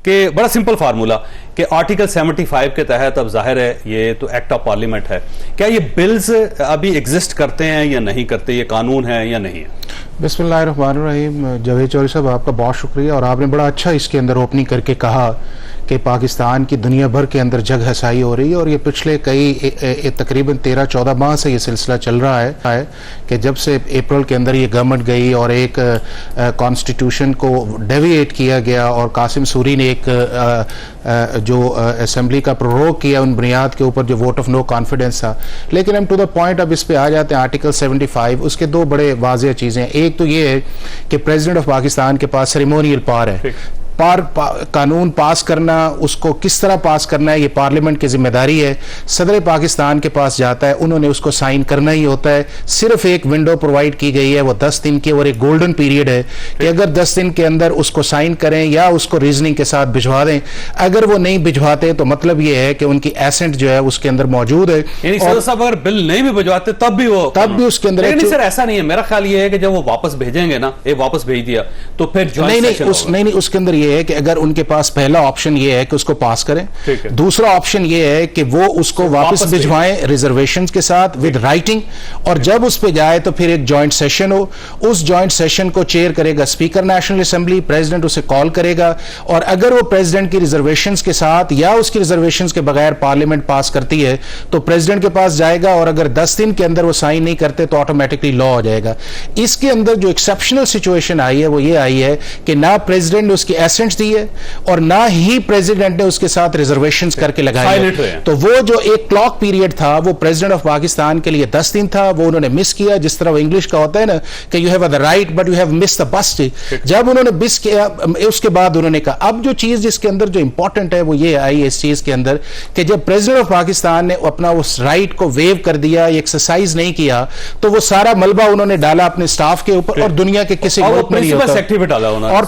कि बड़ा simple formula कि आर्टिकल 75 के तहत अब जाहिर है ये तो एक्ट ऑफ पार्लियामेंट है, क्या ये बिल्स अभी एग्जिस्ट करते हैं या नहीं करते, ये कानून है या नहीं है? बिस्मिल्लाहिर्रहमानिर्रहीम। जावेद चौधरी साहब, आपका बहुत शुक्रिया, और आपने बड़ा अच्छा इसके अंदर ओपनिंग करके कहा कि पाकिस्तान की दुनिया भर के अंदर जग हसाई हो रही है, और ये पिछले कई तकरीबन 13-14 माह से ये सिलसिला चल रहा है कि जब से अप्रैल के अंदर ये गवर्नमेंट गई और एक कॉन्स्टिट्यूशन को डेविएट किया गया और कासिम सूरी ने एक जो असेंबली का प्रोरोग किया उन बुनियाद के ऊपर जो वोट ऑफ नो कॉन्फिडेंस था। लेकिन हम टू द पॉइंट अब इस पे आ जाते हैं। आर्टिकल 75 उसके दो बड़े वाज़ेह चीज़ें हैं। एक तो ये है कि प्रेसिडेंट ऑफ पाकिस्तान के पास सेरेमोनियल पावर है, कानून पास करना, उसको किस तरह पास करना है ये पार्लियामेंट की जिम्मेदारी है। सदर पाकिस्तान के पास जाता है, उन्होंने उसको साइन करना ही होता है। सिर्फ एक विंडो प्रोवाइड की गई है, वो 10 दिन की, और एक गोल्डन पीरियड है कि अगर 10 दिन के अंदर उसको साइन करें या उसको रीजनिंग के साथ भिजवा दें। अगर वो नहीं भिजवाते तो मतलब ये है कि उनकी एसेंट जो है उसके अंदर मौजूद है। सदर साहब अगर बिल नहीं भी भिजवाते तब भी उसके अंदर नहीं सर, ऐसा नहीं है। मेरा ख्याल ये है कि जब वो वापस भेजेंगे ना, ये वापस भेज दिया तो फिर नहीं, उसके अंदर ये है कि अगर उनके पास पहला ऑप्शन ये है कि उसको पास करें, दूसरा ऑप्शन ये है कि वो उसको वापस भिजवाएं रिजर्वेशंस के साथ विद राइटिंग, और जब उस पे जाए तो फिर एक जॉइंट सेशन हो। उस जॉइंट सेशन को चेयर करेगा स्पीकर नेशनल असेंबली, प्रेसिडेंट उसे कॉल करेगा, और अगर वो प्रेसिडेंट की रिजर्वेशंस के साथ या उसकी रिजर्वेशंस के बगैर पार्लियामेंट पास करती है तो प्रेसिडेंट के पास जाएगा, और अगर 10 दिन के अंदर वो साइन नहीं करते तो ऑटोमेटिकली लॉ हो जाएगा। इसके अंदर जो एक्सेप्शनल सिचुएशन आई है वो ये आई है कि ना प्रेसिडेंट ने उसकी एसेंट्स दी है और ना ही प्रेसिडेंट ने उसके साथ रिजर्वेशंस करके लगाए हैं। तो वो जो एक क्लॉक पीरियड था वो प्रेसिडेंट ऑफ पाकिस्तान के लिए 10 दिन था, वो उन्होंने मिस किया। जिस तरह वो इंग्लिश का होता है ना कि you have the right but you have miss the bus. जब उन्होंने मिस किया उसके बाद उन्होंने कहा, अब जो चीज जिसके अंदर जो इंपॉर्टेंट है वो ये आई इस चीज के अंदर कि जब प्रेसिडेंट ऑफ पाकिस्तान ने अपना उस राइट को वेव कर दिया, एक्सरसाइज नहीं किया, तो वो सारा मलबा उन्होंने डाला अपने स्टाफ के ऊपर और दुनिया के किसी ग्रुप में नहीं होता। और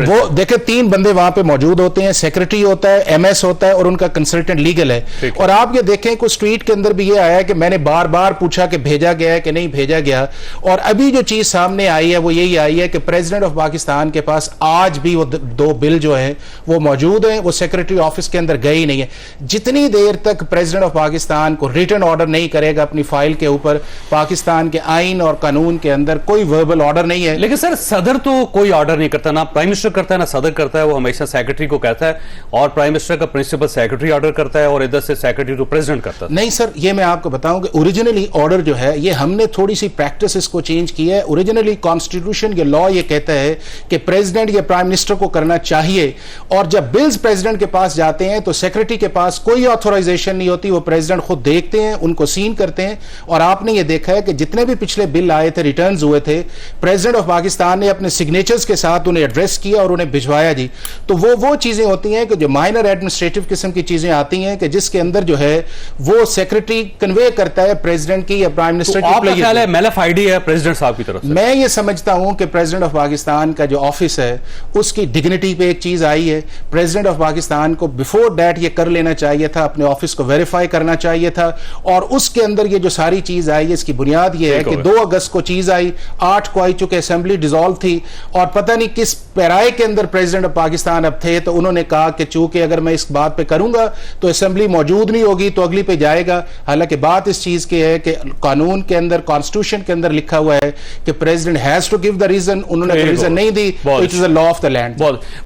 वो देखे 3 बंदे वहां पे मौजूद होते हैं, सेक्रेटरी होता है, एमएस होता है और उनका कंसल्टेंट लीगल है। और आप ये देखें कुछ ट्वीट के अंदर भी ये आया कि मैंने बार बार पूछा कि भेजा गया है कि नहीं भेजा गया, और अभी जो चीज सामने आई है वो यही आई है कि प्रेसिडेंट ऑफ पाकिस्तान के पास आज भी वो 2 बिल जो है वो मौजूद है, वो सेक्रेटरी ऑफिस के अंदर गए ही नहीं है। जितनी देर तक प्रेसिडेंट ऑफ पाकिस्तान को रिटन ऑर्डर नहीं करेगा अपनी फाइल के ऊपर, पाकिस्तान के आइन और कानून के अंदर कोई वर्बल ऑर्डर नहीं है। लेकिन सर सदर तो कोई ऑर्डर नहीं करता, ना प्राइम मिनिस्टर करता है ना सदर करता है, वो हमेशा सेक्रेटरी को कहता है, और प्राइम मिनिस्टर का प्रिंसिपल सेक्रेटरी ऑर्डर करता है और इधर से सेक्रेटरी टू प्रेसिडेंट करता है। नहीं सर, ये मैं आपको बताऊं कि ओरिजिनली ऑर्डर जो है ये हमने थोड़ी सी प्रैक्टिस इसको चेंज की है। ओरिजिनली कॉन्स्टिट्यूशन ये लॉ ये कहता है कि प्रेसिडेंट या प्राइम मिनिस्टर को करना चाहिए, और जब बिल्स प्रेसिडेंट के पास जाते हैं तो सेक्रेटरी के पास कोई ऑथोराइजेशन नहीं होती, वो प्रेसिडेंट खुद देखते हैं, उनको सीन करते हैं। और आपने ये देखा है कि जितने भी पिछले बिल आए थे, रिटर्न्स हुए थे, प्रेसिडेंट ऑफ पाकिस्तान ने अपने सिग्नेचर्स के साथ उन्हें एड्रेस किया और उन्हें भिजवाया जी। तो वो चीजें होती हैं कि जो माइनर एडमिनिस्ट्रेटिव किस्म की चीजें आती हैं कि जिसके अंदर जो है वो सेक्रेटरी कन्वे करता है प्रेसिडेंट की या प्राइम मिनिस्टर की। आपका ख्याल है मेलाफाइडी है प्रेसिडेंट साहब की तरफ से? मैं ये समझता हूं कि प्रेसिडेंट ऑफ पाकिस्तान का जो ऑफिस है उसकी डिग्निटी पे एक चीज आई है। प्रेसिडेंट ऑफ पाकिस्तान को बिफोर दैट ये कर लेना चाहिए था, अपने ऑफिस को वेरीफाई करना चाहिए था, और उसके अंदर ये जो सारी चीज आई है इसकी बुनियाद ये है कि 2 अगस्त को चीज आई, 8 को आई, चूंकि असेंबली डिसॉल्व थी और पता नहीं किस पैराए के अंदर प्रेसिडेंट ऑफ पाकिस्तान अब थे, तो उन्होंने कहा कि चूंकि अगर मैं इस बात पे करूंगा तो असेंबली मौजूद नहीं होगी तो अगली पे जाएगा। हालांकि बात इस चीज की है कि कानून के अंदर, कॉन्स्टिट्यूशन के अंदर लिखा हुआ है कि president has to give the reason, उन्होंने रीजन नहीं दी, it is the law of the land.